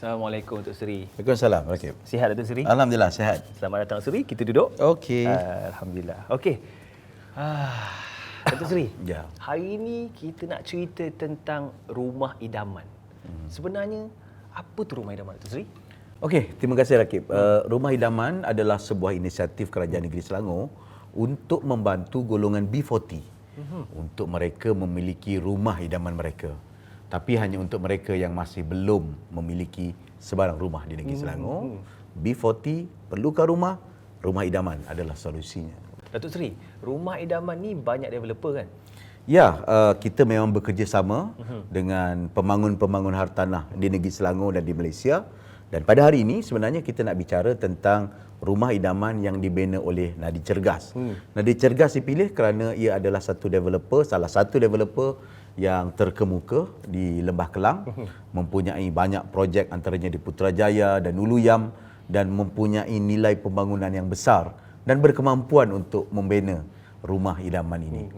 Assalamualaikum Datuk Seri. Waalaikumsalam. Okey. Sihat Datuk Seri? Alhamdulillah sihat. Selamat datang Seri. Kita duduk. Okey. Alhamdulillah. Okey. Datuk Seri. Ya. Hari ini kita nak cerita tentang rumah idaman. Sebenarnya apa tu rumah idaman Datuk Seri? Okey, terima kasih Rakib. Rumah Idaman adalah sebuah inisiatif Kerajaan Negeri Selangor untuk membantu golongan B40 untuk mereka memiliki rumah idaman mereka. Tapi hanya untuk mereka yang masih belum memiliki sebarang rumah di Negeri Selangor. B40 perlukan rumah, rumah idaman adalah solusinya. Datuk Seri, rumah idaman ni banyak developer kan? Ya, kita memang bekerjasama dengan pemangun-pemangun hartanah di Negeri Selangor dan di Malaysia. Dan pada hari ini sebenarnya kita nak bicara tentang rumah idaman yang dibina oleh Nadi Cergas. Nadi Cergas dipilih kerana ia adalah salah satu developer yang terkemuka di Lembah Kelang, mempunyai banyak projek antaranya di Putrajaya dan Hulu Yam, dan mempunyai nilai pembangunan yang besar dan berkemampuan untuk membina rumah idaman ini.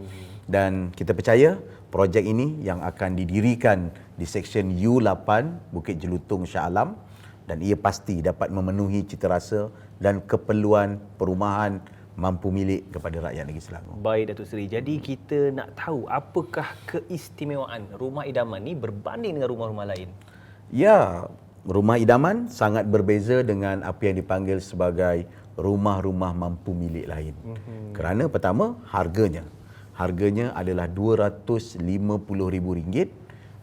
Dan kita percaya projek ini yang akan didirikan di Seksyen U8 Bukit Jelutong Shah Alam, dan ia pasti dapat memenuhi citarasa dan keperluan perumahan mampu milik kepada rakyat Negeri Selangor. Baik Datuk Seri. Jadi kita nak tahu apakah keistimewaan rumah idaman ni berbanding dengan rumah-rumah lain? Ya, rumah idaman sangat berbeza dengan apa yang dipanggil sebagai rumah-rumah mampu milik lain. Kerana pertama, harganya. Harganya adalah RM250,000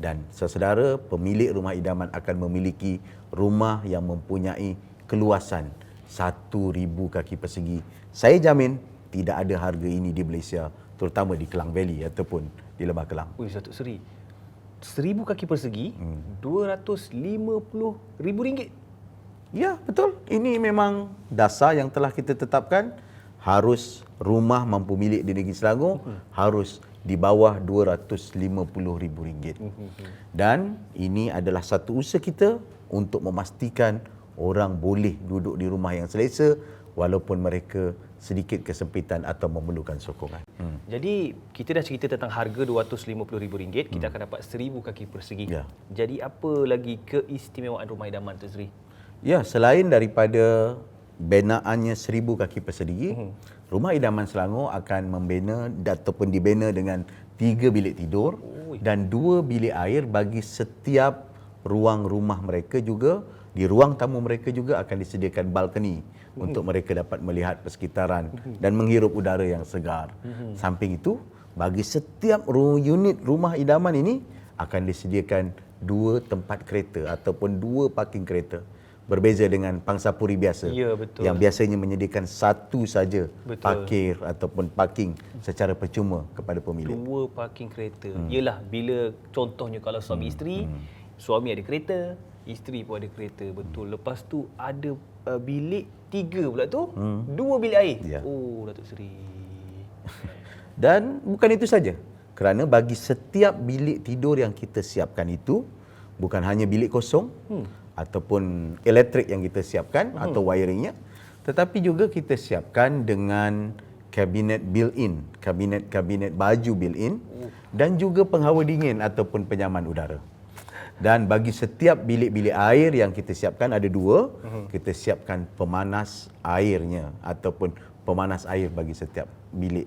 dan saudara pemilik rumah idaman akan memiliki rumah yang mempunyai keluasan 1,000 kaki persegi. Saya jamin tidak ada harga ini di Malaysia, terutama di Klang Valley ataupun di Lembah Kelang. Ui, Datuk Seri. 1,000 kaki persegi, RM250,000. Ya, betul. Ini memang dasar yang telah kita tetapkan. Harus rumah mampu milik di Negeri Selangor harus di bawah RM250,000. Dan ini adalah satu usaha kita untuk memastikan orang boleh duduk di rumah yang selesa walaupun mereka sedikit kesempitan atau memerlukan sokongan. Jadi kita dah cerita tentang harga RM250,000, kita akan dapat 1,000 kaki persegi. Ya. Jadi apa lagi keistimewaan rumah idaman tu Seri? Ya, selain daripada binaannya 1,000 kaki persegi, Rumah Idaman Selangor akan membina ataupun dibina dengan 3 bilik tidur dan 2 bilik air bagi setiap ruang rumah mereka. Juga di ruang tamu mereka juga akan disediakan balkoni untuk mereka dapat melihat persekitaran dan menghirup udara yang segar. Samping itu, bagi setiap unit rumah idaman ini akan disediakan 2 tempat kereta ataupun 2 parking kereta. Berbeza dengan pangsapuri biasa, ya, betul, yang biasanya menyediakan satu saja betul, parkir ataupun parking secara percuma kepada pemilik. 2 parking kereta. Yelah, bila contohnya kalau suami isteri, suami ada kereta, isteri pun ada kereta. Betul. Lepas tu ada bilik 3 pula tu, 2 bilik air. Ya. Oh, Datuk Seri. Dan bukan itu saja. Kerana bagi setiap bilik tidur yang kita siapkan itu, bukan hanya bilik kosong, ataupun elektrik yang kita siapkan atau wiringnya, tetapi juga kita siapkan dengan kabinet built-in, kabinet baju built-in, dan juga penghawa dingin ataupun penyaman udara. Dan bagi setiap bilik-bilik air yang kita siapkan, ada 2, kita siapkan pemanas airnya ataupun pemanas air bagi setiap bilik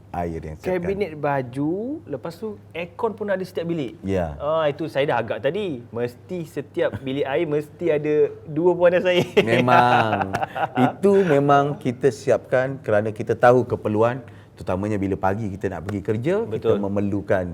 air yang siapkan. Kabinet baju, lepas tu aircon pun ada setiap bilik. Ya. Itu saya dah agak tadi. Mesti setiap bilik air mesti ada 2 pemanas air. Memang. Itu memang kita siapkan kerana kita tahu keperluan, terutamanya bila pagi kita nak pergi kerja, kita memerlukan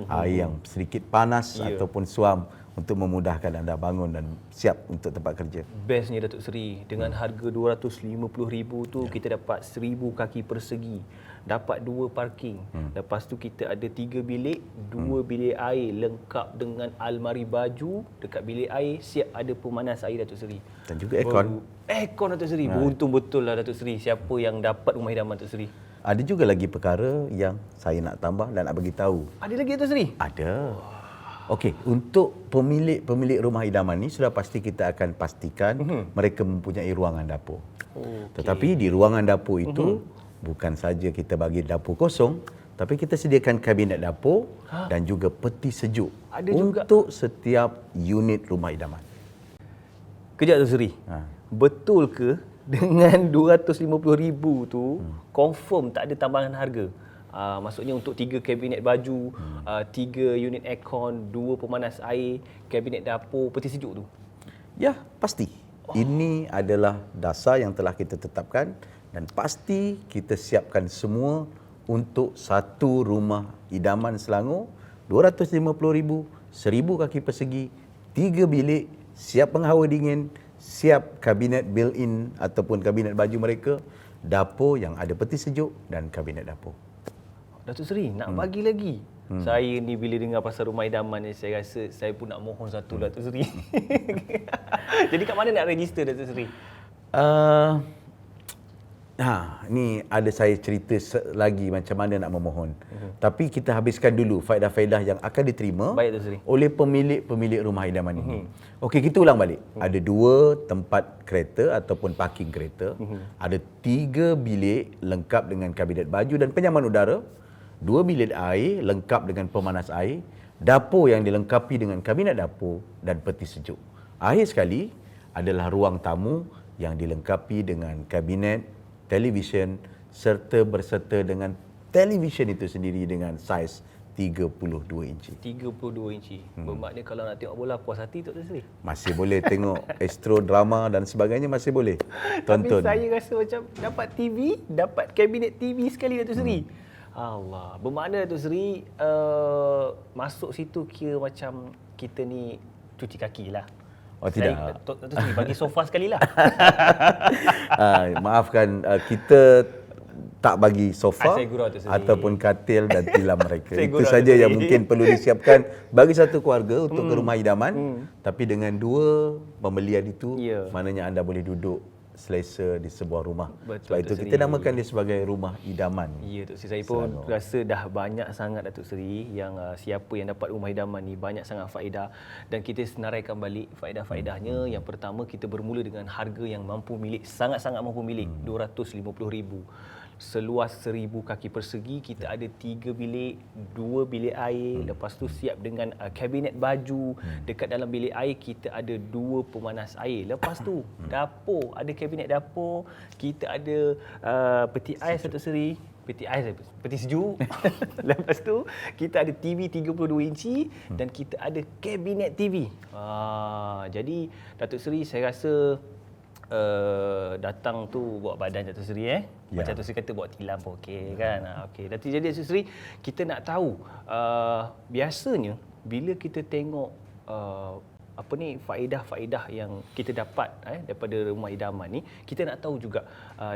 air yang sedikit panas ataupun suam untuk memudahkan anda bangun dan siap untuk tempat kerja. Bestnya Datuk Seri, dengan harga RM250,000 tu kita dapat 1,000 kaki persegi, dapat 2 parking. Lepas tu kita ada 3 bilik, 2 bilik air lengkap dengan almari baju. Dekat bilik air siap ada pemanas air Datuk Seri. Dan juga aircon. Aircon Datuk Seri. Beruntung betul lah Datuk Seri. Siapa yang dapat rumah idaman Datuk Seri? Ada juga lagi perkara yang saya nak tambah dan nak bagi tahu. Ada lagi Datuk Seri? Ada. Okey, untuk pemilik rumah idaman ni sudah pasti kita akan pastikan mereka mempunyai ruangan dapur. Tetapi di ruangan dapur itu bukan saja kita bagi dapur kosong, tapi kita sediakan kabinet dapur dan juga peti sejuk ada juga untuk setiap unit rumah idaman. Kejap tu Seri. Betul ke dengan 250,000 tu confirm tak ada tambahan harga? Maksudnya untuk 3 kabinet baju, 3 unit aircon, 2 pemanas air, kabinet dapur, peti sejuk tu. Ya, pasti. Ini adalah dasar yang telah kita tetapkan dan pasti kita siapkan semua untuk satu rumah idaman Selangor, 250,000, 1,000 kaki persegi, 3 bilik, siap penghawa dingin, siap kabinet built-in ataupun kabinet baju mereka, dapur yang ada peti sejuk dan kabinet dapur. Datuk Seri, nak bagi lagi. Saya ni bila dengar pasal rumah idaman ni, saya rasa saya pun nak mohon satu Datuk Seri. Jadi kat mana nak register Datuk Seri? Ni ada saya cerita lagi macam mana nak memohon. Tapi kita habiskan dulu faedah-faedah yang akan diterima oleh pemilik-pemilik rumah idaman ini. Okey, kita ulang balik. Ada 2 tempat kereta ataupun parking kereta. Ada 3 bilik lengkap dengan kabinet baju dan penyaman udara. 2 bilik air lengkap dengan pemanas air. Dapur yang dilengkapi dengan kabinet dapur dan peti sejuk. Akhir sekali adalah ruang tamu yang dilengkapi dengan kabinet, televisyen serta berserta dengan televisyen itu sendiri dengan saiz 32 inci. 32 inci. Bermakna kalau nak tengok bola puas hati Datuk Seri? Masih boleh tengok astro, drama dan sebagainya masih boleh tonton. Tapi saya rasa macam dapat TV, dapat kabinet TV sekali Datuk Seri. Allah. Bermakna Datuk Seri masuk situ kira macam kita ni cuci kaki lah. Oh tidak. Datuk Seri bagi sofa sekali lah. Maafkan, kita tak bagi sofa gurau, ataupun katil dan tilam mereka. Itu gurau, saja yang mungkin perlu disiapkan bagi satu keluarga untuk ke rumah idaman. Tapi dengan 2 pembelian itu, maknanya anda boleh duduk selesa di sebuah rumah. Betul, sebab itu Datuk kita Seri namakan dia sebagai rumah idaman. Ya, Datuk Seri, saya pun rasa dah banyak sangat Datuk Seri yang siapa yang dapat rumah idaman ni banyak sangat faedah, dan kita senaraikan balik faedah-faedahnya. Yang pertama, kita bermula dengan harga yang mampu milik, sangat-sangat mampu milik, 250,000. Seluas 1,000 kaki persegi, kita ada 3 bilik, 2 bilik air, lepas tu siap dengan kabinet baju. Dekat dalam bilik air kita ada 2 pemanas air. Lepas tu dapur, ada kabinet dapur, kita ada peti ais Datuk Seri, peti sejuk. Lepas tu kita ada TV 32 inci dan kita ada kabinet TV. Jadi Datuk Seri, saya rasa datang tu bawa badan Datuk Seri Macam Datuk Seri kata bawa tilam pun okey kan. Okey. Jadi Datuk Seri, kita nak tahu biasanya bila kita tengok faedah-faedah yang kita dapat daripada rumah idaman ni, kita nak tahu juga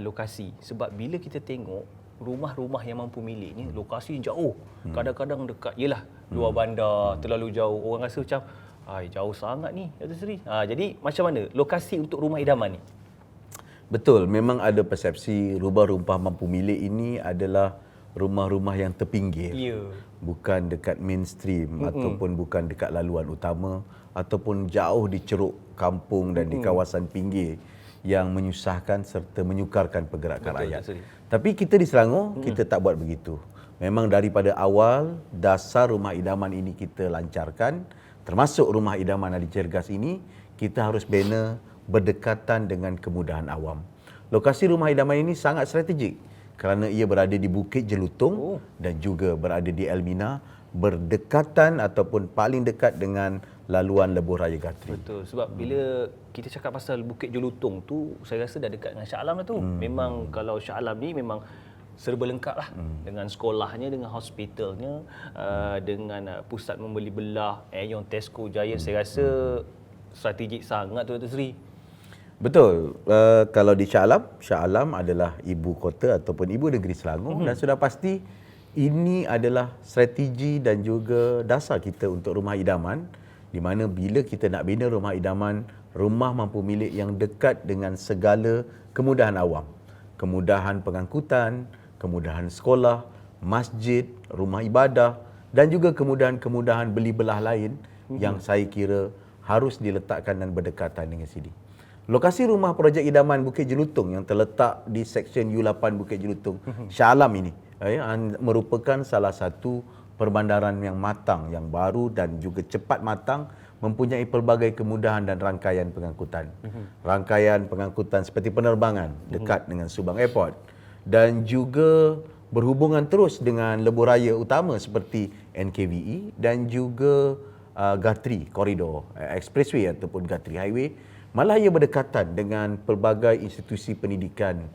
lokasi. Sebab bila kita tengok rumah-rumah yang mampu milik ni, lokasi jauh. Kadang-kadang dekat, yelah, luar bandar, terlalu jauh. Orang rasa macam jauh sangat ni Datuk Seri. Jadi macam mana lokasi untuk rumah idaman ni? Betul, memang ada persepsi rumah-rumah mampu milik ini adalah rumah-rumah yang terpinggir. Bukan dekat mainstream ataupun bukan dekat laluan utama ataupun jauh di ceruk kampung dan di kawasan pinggir yang menyusahkan serta menyukarkan pergerakan rakyat. Tapi kita di Selangor, kita tak buat begitu. Memang daripada awal, dasar rumah idaman ini kita lancarkan. Termasuk rumah idaman Adi Cergas ini, kita harus bina berdekatan dengan kemudahan awam. Lokasi rumah idaman ini sangat strategik kerana ia berada di Bukit Jelutong dan juga berada di Elmina, berdekatan ataupun paling dekat dengan laluan Lebuh Raya Gatri. Betul, sebab bila kita cakap pasal Bukit Jelutong tu, saya rasa dah dekat dengan Shah Alam lah tu. Memang kalau Shah Alam ni memang serba lengkap lah, dengan sekolahnya, dengan hospitalnya, dengan pusat membeli belah, Aeon, Tesco, Giant. Saya rasa strategik sangat tu Datuk Seri. Betul. Kalau di Shah Alam adalah ibu kota ataupun ibu negeri Selangor, dan sudah pasti ini adalah strategi dan juga dasar kita untuk rumah idaman, di mana bila kita nak bina rumah idaman, rumah mampu milik yang dekat dengan segala kemudahan awam, kemudahan pengangkutan, kemudahan sekolah, masjid, rumah ibadah dan juga kemudahan-kemudahan beli belah lain yang saya kira harus diletakkan dan berdekatan dengan sini. Lokasi rumah projek idaman Bukit Jelutong yang terletak di Seksyen U8 Bukit Jelutong, Shah Alam ini merupakan salah satu perbandaran yang matang, yang baru dan juga cepat matang mempunyai pelbagai kemudahan dan rangkaian pengangkutan. Rangkaian pengangkutan seperti penerbangan dekat dengan Subang Airport dan juga berhubungan terus dengan lebuh raya utama seperti NKVE dan juga Gatri Koridor Expressway ataupun Gatri Highway. Malah ia berdekatan dengan pelbagai institusi pendidikan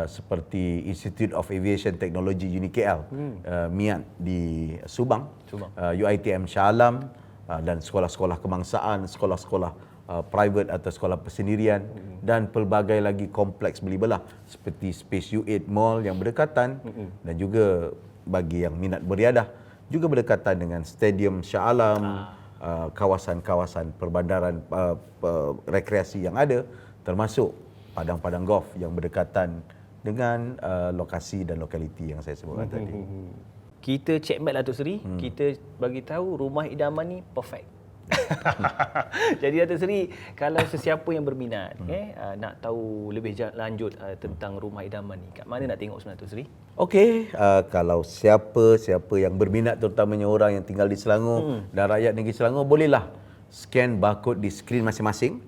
seperti Institute of Aviation Technology UniKL, MIAT di Subang, UiTM Shah Alam, dan sekolah-sekolah kebangsaan, sekolah-sekolah private atau sekolah persendirian dan pelbagai lagi kompleks beli belah seperti Space U8 Mall yang berdekatan dan juga bagi yang minat beriadah juga berdekatan dengan Stadium Shah Alam, kawasan-kawasan perbandaran rekreasi yang ada termasuk padang-padang golf yang berdekatan dengan lokasi dan lokaliti yang saya sebutkan tadi. Kita check back lah Datuk Seri, kita bagi tahu rumah idaman ni perfect. Jadi Datuk Seri, kalau sesiapa yang berminat nak tahu lebih lanjut tentang rumah idaman ni, kat mana nak tengok sebenarnya Datuk Seri? Okey, kalau siapa yang berminat terutamanya orang yang tinggal di Selangor dan rakyat negeri Selangor, bolehlah scan barcode di skrin masing-masing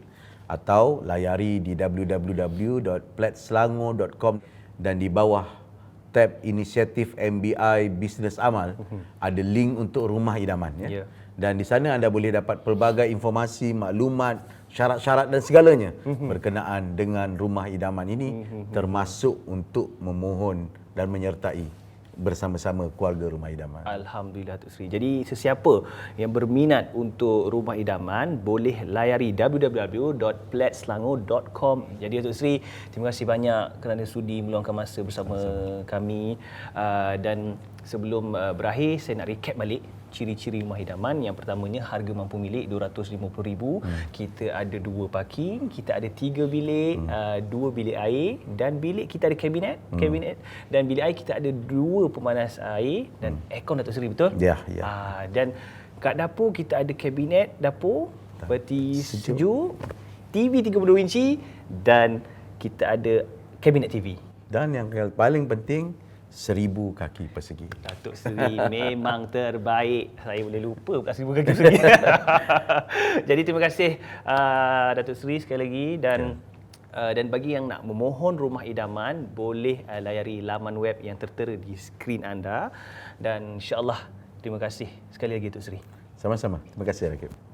atau layari di www.platselangor.com dan di bawah tab inisiatif MBI Bisnes Amal ada link untuk rumah idaman ya. Dan di sana anda boleh dapat pelbagai informasi, maklumat, syarat-syarat dan segalanya berkenaan dengan rumah idaman ini termasuk untuk memohon dan menyertai bersama-sama keluarga rumah idaman. Alhamdulillah Datuk Seri. Jadi sesiapa yang berminat untuk rumah idaman boleh layari www.platselangor.com. Jadi Datuk Seri, terima kasih banyak kerana sudi meluangkan masa bersama kami. Dan sebelum berakhir, saya nak recap balik ciri-ciri rumah idaman. Yang pertamanya, harga mampu milik RM250,000. Kita ada 2 parking, kita ada 3 bilik, 2 bilik air dan bilik kita ada kabinet dan bilik air kita ada 2 pemanas air dan aircon Datuk Seri, betul? Ya. Dan kat dapur kita ada kabinet dapur berarti sejuk, TV 32 inci dan kita ada kabinet TV. Dan yang paling penting, 1000 kaki persegi. Datuk Seri memang terbaik. Saya boleh lupa bukan 1000 kaki persegi. Jadi terima kasih Datuk Seri sekali lagi dan bagi yang nak memohon rumah idaman boleh layari laman web yang tertera di skrin anda dan insya-Allah terima kasih sekali lagi Datuk Seri. Sama-sama. Terima kasih Rakib.